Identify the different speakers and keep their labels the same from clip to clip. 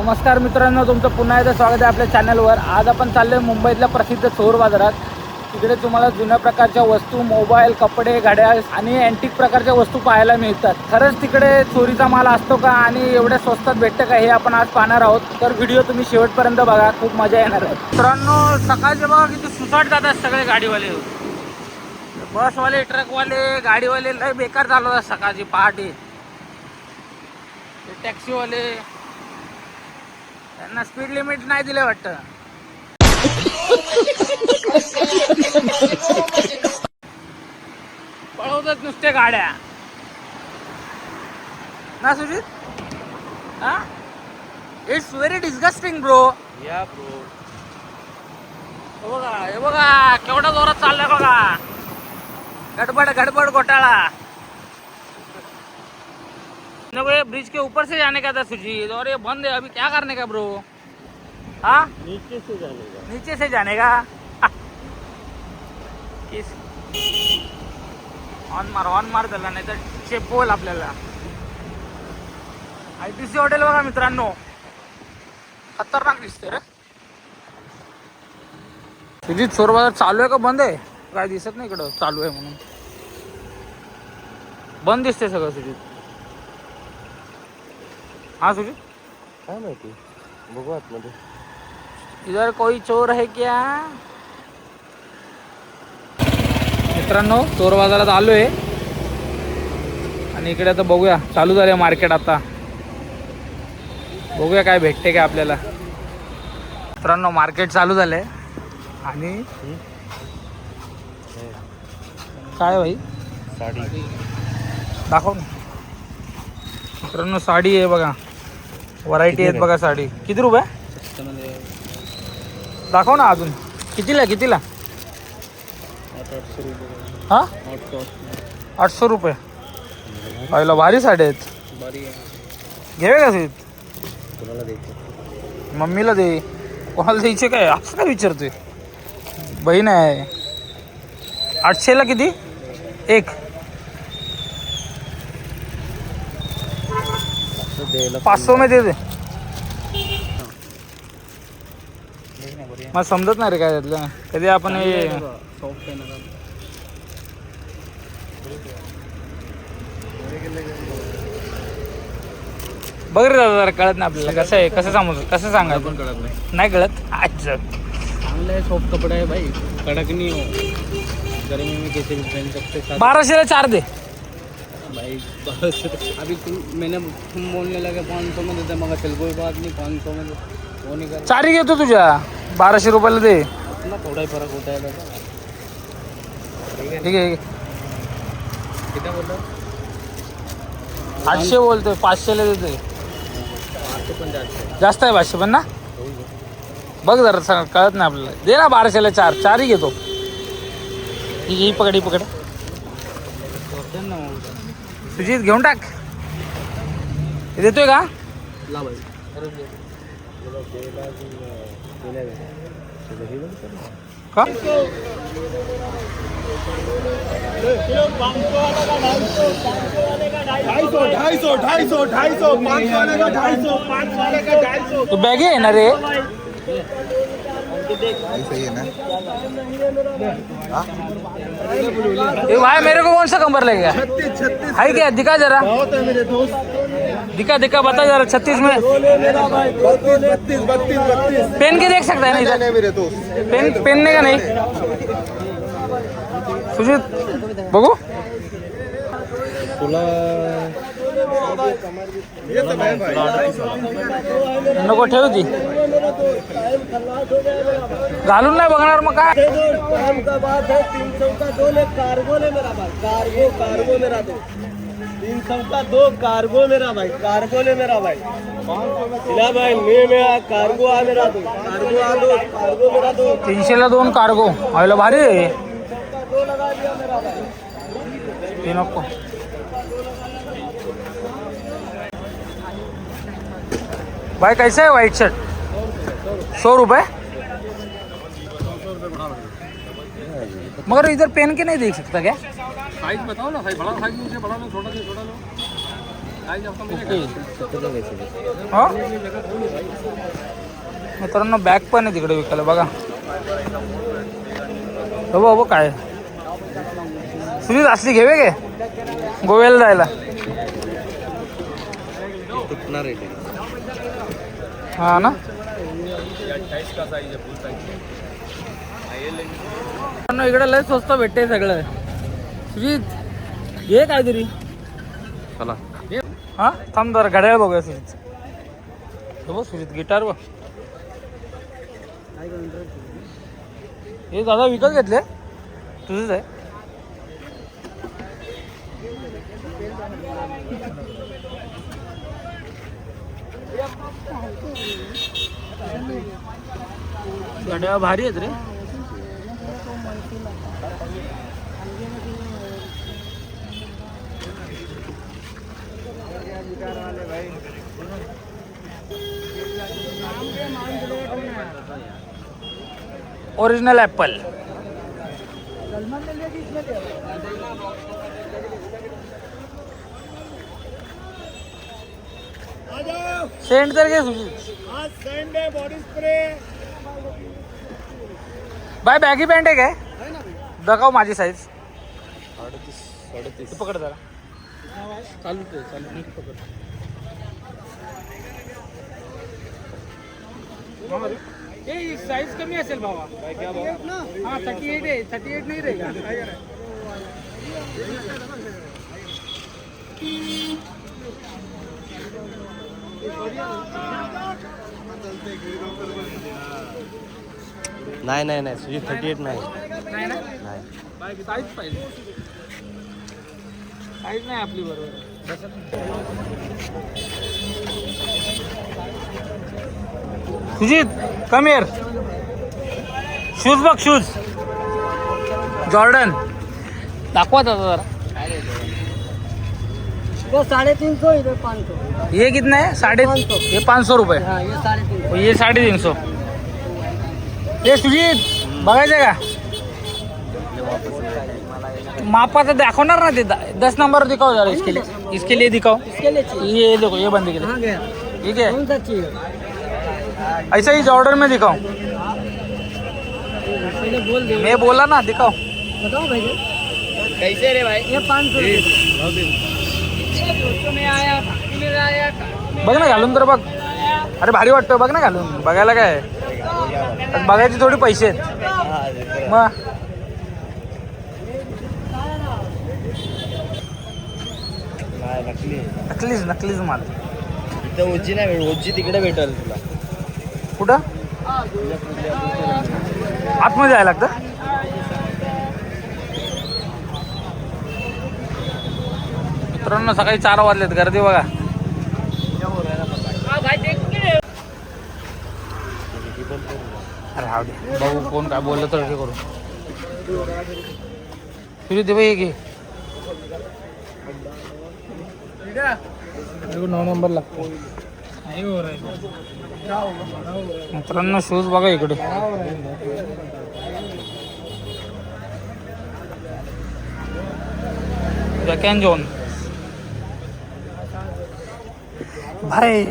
Speaker 1: नमस्कार मित्रांनो, तुमचं पुन्हा एकदा स्वागत आहे आपल्या चॅनलवर। आज आपण चाललोय मुंबईतल्या प्रसिद्ध चोर बाजारात। तिकडे तुम्हाला जुन्या प्रकारच्या वस्तू, मोबाईल, कपडे, घड्याळ आणि अँटिक प्रकारच्या वस्तू पाहायला मिळतात। खरंच तिकडे चोरीचा माल असतो का आणि एवढ्या स्वस्तात भेटतं का, हे आपण आज पाहणार आहोत। तर व्हिडिओ तुम्ही शेवटपर्यंत बघा, खूप मजा येणार आहे। मित्रांनो, सकाळचे बघा किती सुसाट जातात सगळे गाडीवाले, बसवाले, ट्रकवाले, गाडीवाले लय बेकार चालवतात सकाळची पहाटे। टॅक्सीवाले त्यांना स्पीड लिमिट नाही दिले वाटतं। पळवतात नुसते गाड्या ना सुजित। हा, इट्स व्हेरी डिस्गस्टिंग ब्रो।
Speaker 2: या ब्रो,
Speaker 1: हे बघा केवढा जोरात चाललाय बघा। गडबड गडबड घोटाळा। ब्रिज के ऊपर से जाने का था सुजीत, और ये बंद है अभी, क्या करने का ब्रो? हाँ,
Speaker 2: नीचे से जाने का।
Speaker 1: नीचे से जाने का। किस ऑन मार झाला, नाही तर चेपवल आपल्याला। ITC हॉटेल बघा मित्रांनो, खतरनाक दिसते रे। सुजीत, चोर बाजार चालू आहे का बंद आहे? काय दिसत नाही इकडं चालू आहे म्हणून, बंद दिसते सगळं सुजीत। हाँ सुजीत,
Speaker 2: काय माहिती, बघू आतमध्ये।
Speaker 1: इधर कोई चोर है क्या? मित्रांनो, चोर बाजारात आलोय आणि इकडे आता बघूया, चालू झाले मार्केट आता। बघूया काय भेटते का आपल्याला। मित्रांनो, मार्केट चालू झालंय आणि काय भाई,
Speaker 2: साडी
Speaker 1: दाखव ना मित्रांनो। साडी आहे बघा, व्हरायटी आहेत बघा साडी। किती रुपये दाखव ना अजून। कितीला कितीला?
Speaker 2: 800 रुपये।
Speaker 1: हा,
Speaker 2: 800
Speaker 1: 800 रुपये। पाहिलं, भारी साडी आहेत।
Speaker 2: बारी
Speaker 1: घेवे का सीत?
Speaker 2: कोणाला द्यायचं?
Speaker 1: मम्मीला दे। कोणाला द्यायचे काय असं काय विचारतोय? बहीण आहे। 800ला किती? एक 500 में दे दे। मला समजत नाही रे काय त्यातलं, कधी आपण हे
Speaker 2: सॉफ्ट आहे ना।
Speaker 1: बघ रे दादा, जरा कळत नाही आपल्याला कसं आहे, कसं समज, कसं सांगायचं
Speaker 2: पण कळत नाही।
Speaker 1: नाही कळत। अच्छा,
Speaker 2: चांगला है, सॉफ्ट कपड़ा है भाई, कड़क नहीं हो, गर्मी में कैसे भी पहन सकते।
Speaker 1: 1200ला 4 दे।
Speaker 2: भाई बस अभी तुम बोलने लगे 500 में देते, मगर चल कोई बात नहीं, 500 में वो नहीं कर।
Speaker 1: 4 ही घेतो तुझ्या, 1200 रुपयाला दे।
Speaker 2: ना थोड़ा ही फर्क होता है दादा।
Speaker 1: ठीक आहे,
Speaker 2: कितना बोल रहा?
Speaker 1: 800 बोलतोय, 500ला देतोय।
Speaker 2: 850
Speaker 1: जास्त आहे 500 पण ना। बघ जरा सांग, कळत नाही आपल्याला। दे ना 1200ला 4, 4 ही घेतो। ही पकड, ही पकड। सुजीत, घेऊन टाक। हे देतोय का?
Speaker 2: ला भाई
Speaker 1: का? तो बैग है ना रे?
Speaker 3: सही है ना?
Speaker 1: ये भाई मेरे को कौन सा कंबर लगेगा?
Speaker 3: 36
Speaker 1: है क्या? दिखा जरा,
Speaker 3: मेरे दोस्त।
Speaker 1: दिखा दिखा, बता जरा। 36 में
Speaker 3: 32
Speaker 1: पेन के देख सकता है ना इधर?
Speaker 3: नहीं मेरे दोस्त।
Speaker 1: पेन पेनने का नहीं सुजीत, बघू।
Speaker 2: तुला
Speaker 3: ये सब है भाई।
Speaker 1: नको ठेव ती, घालून नाही बघणार मग काय।
Speaker 4: का बात है 300 का 2 ले कार्गो ले मेरा भाई, कार्गो मेरा दो। 300 का 2 कार्गो मेरा भाई, कार्गो ले मेरा भाई। इला भाई मेरा कार्गो आ मेरा दो, कार्गो आ दो, कार्गो मेरा दो।
Speaker 1: 300ला 2 कार्गो, व्हायला भारी आहे।
Speaker 4: 2 लगा दिया मेरा भाई।
Speaker 1: ते नको। भाई कैसा है व्हाइट शर्ट? 100 रुपये। मगर इधर पहन के नहीं देख सकता क्या?
Speaker 2: साइज बताओ ना, साइज बड़ा साइज मुझे, बड़ा लो, छोटा लो, छोटा लो।
Speaker 1: हो मित्रांनो बॅग पण आहे तिकडे विकायला बघा. हो हो काय सुनील असली घेवे गे गोव्याला जायला. हा ना इकडे लय स्वस्त भेटते सगळं. सुजित घे काहीतरी.
Speaker 2: चला
Speaker 1: हा थांब जरा घड्याळ बघूया सुजित. बघ सुजित गिटार बघ. हे दादा विकत घेतले तुझंच आहे. घड्याळ भारी आहेत रे. Original Apple. सेंट तर घे सुजित. बाय बॅगी पॅन्ट आहे काय दाखव माझी साईज. 38 पकड जरा. चालू नीट पकड. साईज कमी असेल भावा. हा 38 आहे. 38 नाही रे का.
Speaker 4: नाही सुजित 38 नाही.
Speaker 1: साईज पाहिजे. साईज नाही आपली बरोबर. Sujit come here. शूज बघ शूज जॉर्डन दाखवा दादा जरा.
Speaker 3: वो 350 इधर 500.
Speaker 1: ये कितना है 550. ये 500 रुपये.
Speaker 3: हाँ ये 350.
Speaker 1: ये 350. ये सुजित बघायचं का मापाचं दाखवणार ना ते 10 नंबर दिखाओ जरा. इसके लिए दिखाओ.
Speaker 3: इसके लिए चाहिए.
Speaker 1: ये देखो ये बंद के लिए
Speaker 3: कहाँ गया?
Speaker 1: ठीक है.
Speaker 3: कौन सा चाहिए?
Speaker 1: ऐसा ही जॉर्डन में दिखाओ.
Speaker 3: पहले बोल दे.
Speaker 1: मैं बोला ना दिखाओ.
Speaker 3: बताओ भाई
Speaker 4: कैसे रे भाई?
Speaker 3: ये 500
Speaker 1: बघ ना घालून तर बघ. अरे भारी वाटतं बघ ना घालून. बघायला काय बघायचे थोडी पैसे आहेत मग. नकलीच माल.
Speaker 4: इथं ओजी नाही. ओजी तिकडे भेटेल तुला.
Speaker 1: कुठं आतमध्ये जायला लागतं. मित्रांनो सकाळी 4 वाजलेत. गर्दी बघा. राहू दे बघू कोण काय बोललं तर हे करू. तुझी दे बाई घे. 9 नंबर लागतो. मित्रांनो शूज बघा इकडे. जॅकॅन जॉन भाई.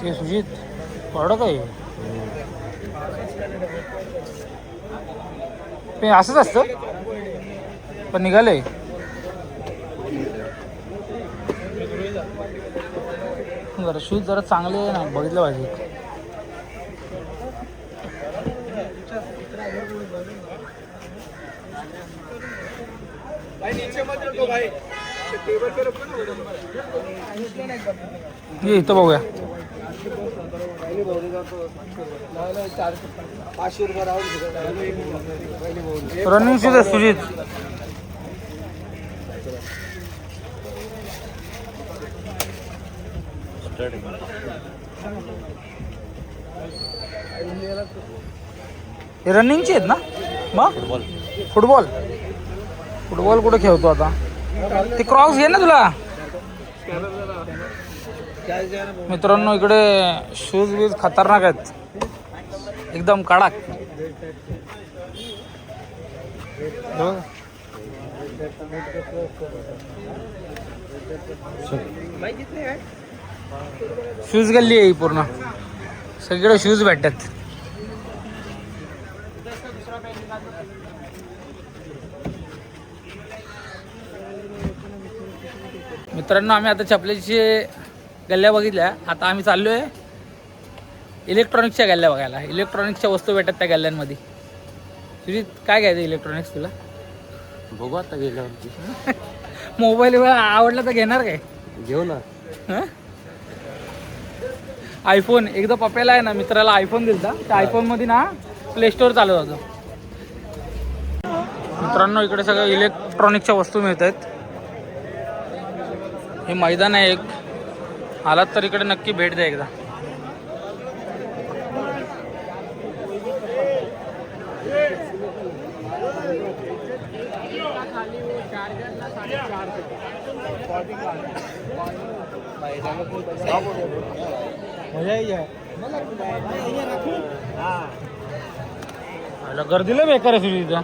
Speaker 1: हे सुजित कडक आहे. ते असंच असतं पण निघालंय. जरा शूज जरा चांगले आहे ना बघितलं पाहिजे. ये इथं बघूया.
Speaker 4: 500 रुपये राहून.
Speaker 1: रनिंग शूज आहे सुजित. हे रनिंगचे आहेत ना मग. फुटबॉल कुठे खेळतो आता. ते क्रॉक्स घे ना तुला. मित्रांनो इकडे शूज बीज खतरनाक आहेत एकदम कडक. शूज गल्ली आहे ही पूर्ण, सगळे शूज भेटतात. मित्रांनो आम्ही आता चपलेची गल्ल्या बघितल्या, आता आम्ही चाललोय इलेक्ट्रॉनिक्सच्या गल्ल्या बघायला. इलेक्ट्रॉनिक्सच्या वस्तू भेटतात त्या गल्ल्यांमध्ये. तुझी काय घ्यायचं इलेक्ट्रॉनिक्स तुला?
Speaker 2: बघू आता गेल्यावरती.
Speaker 1: मोबाईल आवडला तर घेणार काय?
Speaker 2: घेऊ ना.
Speaker 1: आयफोन एकदा पप्याला आहे ना मित्राला आयफोन दिलता, त्या आयफोन मध्ये ना प्ले स्टोअर चालत होतं. मित्रांनो इकडे सगळं इलेक्ट्रॉनिकच्या वस्तू मिळत आहेत. हे मैदान आहे एक, आलात तर इकडे नक्की भेट द्या एकदा. गर्दीला बेकार आहे तुझी इथं.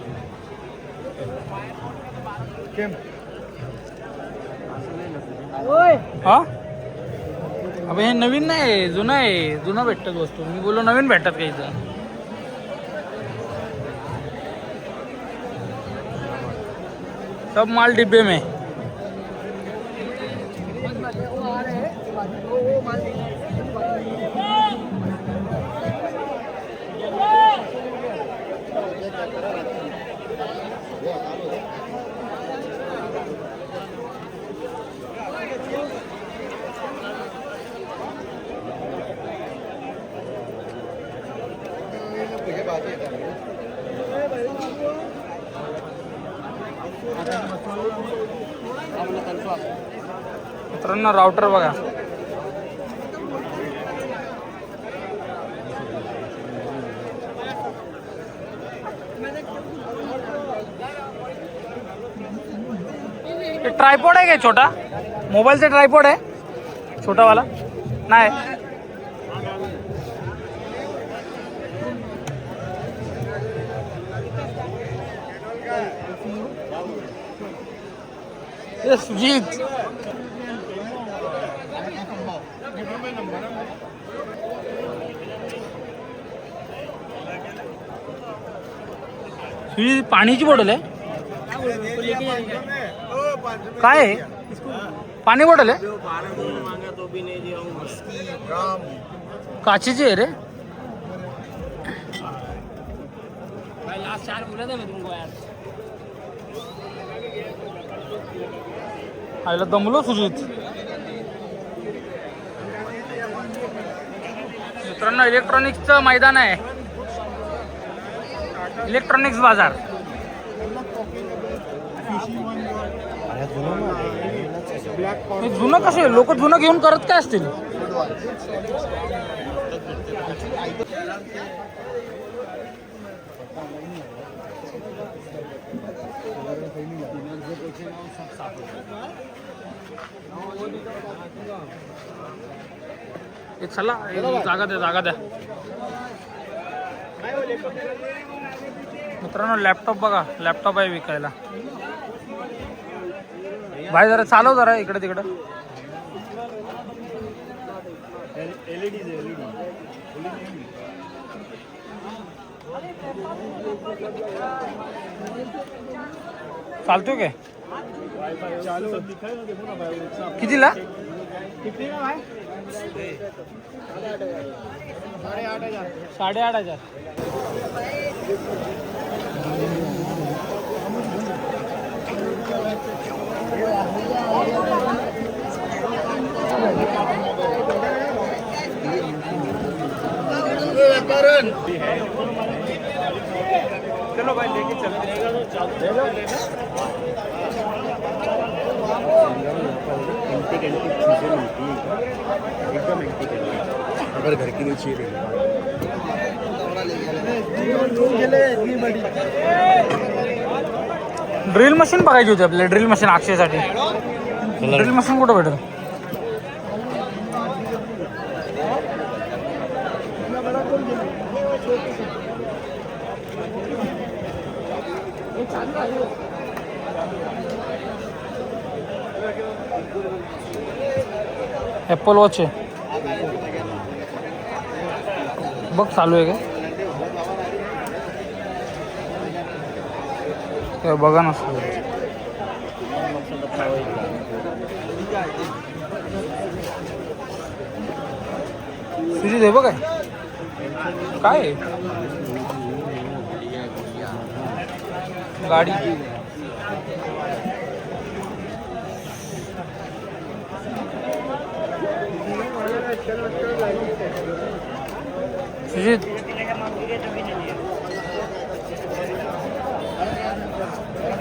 Speaker 1: हा अबे हे नवीन नाही, जुनं आहे. जुनं भेटतात वस्तू. मी बोललो नवीन भेटतात का इथं? सब माल डिब्बे में. मित्रांनो राउटर बघा. ट्रायपॉड आहे काय छोटा? मोबाईलचा ट्रायपॉड आहे छोटा वाला? नाही. सुजीत सुजीत पाण्याची बॉटल आहे काय आहे? पाणी बॉटल आहे काचेची आहे रे. आयला दमलो सुजित. मित्रांनो इलेक्ट्रॉनिक्सचं मैदान आहे, इलेक्ट्रॉनिक्स बाजार. हे जुनं कसं आहे? लोक जुनं घेऊन करत काय असतील? चला जागा द्या, जागा द्या. मित्रांनो लॅपटॉप बघा, लॅपटॉप आहे विकायला. भाई जरा चालव जरा इकडे तिकडं. चालतो काय? कितीला? 8,500. चलो भाई लेके चलते हैं. एकदम अगर घर की नहीं चाहिए ड्रिल मशीन बघायची होती आपल्याला. ड्रिल मशीन अक्षयसाठी. ड्रिल मशीन कुठं भेटेल? ॲपल वॉच आहे बघ, चालू आहे काय बघा ना. तुझी दे बघ काय आहे? गाडी सुजित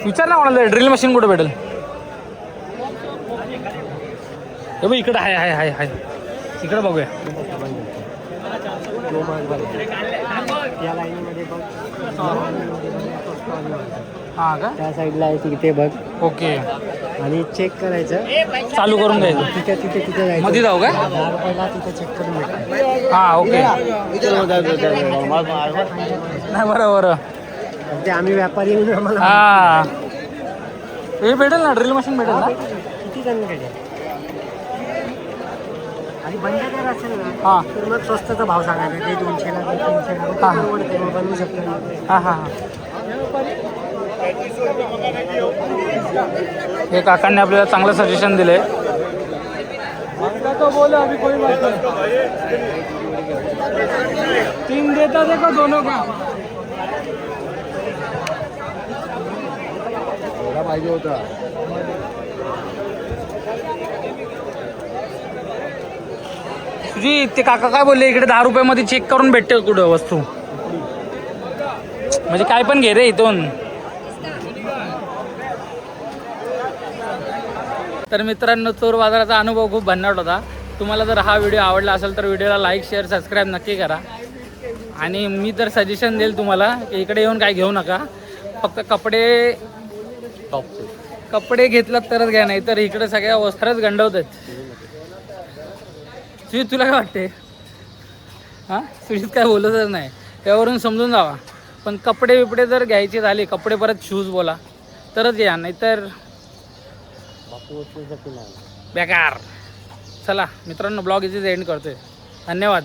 Speaker 1: विचार ना म्हणाले ड्रिल मशीन कुठे भेटेल. हे बघ इकडे आहे आहे आहे आहे इकडे बघूया.
Speaker 3: या लाईनीमध्ये बघ,
Speaker 1: हां का
Speaker 3: त्या साईडला आहे तिथे बघ.
Speaker 1: ओके
Speaker 3: आणि चेक करायचं,
Speaker 1: चालू करून घ्यायचं.
Speaker 3: तिथे जायचं.
Speaker 1: मध्ये जाऊ काय?
Speaker 3: 10 रुपयाला तिथे चेक करून भेटतं.
Speaker 1: हां ओके. नाही बरं
Speaker 3: ते आम्ही व्यापारी येऊन आम्हाला
Speaker 1: हां हे भेटेल ना, ड्रिल मशीन भेटेल ना.
Speaker 3: किती जणांकडे आणि बंद जर असेल ना
Speaker 1: हां
Speaker 3: तर मग स्वस्ताचा भाव सांगायचा. ते 200 ला, 300 ला
Speaker 1: हां.
Speaker 3: परवडते, मग बनवू शकतो.
Speaker 1: हां हां हां. हे काकांनी आपल्याला चांगलं सजेशन दिले. तीन देता देखो दोनों का
Speaker 4: पाहिजे होता.
Speaker 1: तुझी ते काका काय बोलले, इकडे 10 रुपयामध्ये चेक करून भेटते कुठं वस्तू, म्हणजे काय पण घे रे इथून. तर मित्रांनो, चोर बाजाराचा अनुभव खूप भन्नाट होता. तुम्हाला जर हा व्हिडिओ आवडला असेल तर व्हिडिओला लाईक शेअर सबस्क्राईब नक्की करा. आणि मी तर सजेशन देईल तुम्हाला की इकडे येऊन काय घेऊ नका, फक्त कपडे घेतलात तरच घ्या, नाही तर इकडे सगळ्या वस्त्रच गंडवतात. सुजित तुला काय वाटते? हां सुजित काय बोलतच नाही, त्यावरून समजून जावा. पण कपडे बिपडे जर घ्यायचे झाले, कपडे परत शूज बोला तरच घ्या, नाहीतर बेकार. चला मित्रांनो, ब्लॉग इथेच एंड करतोय. धन्यवाद.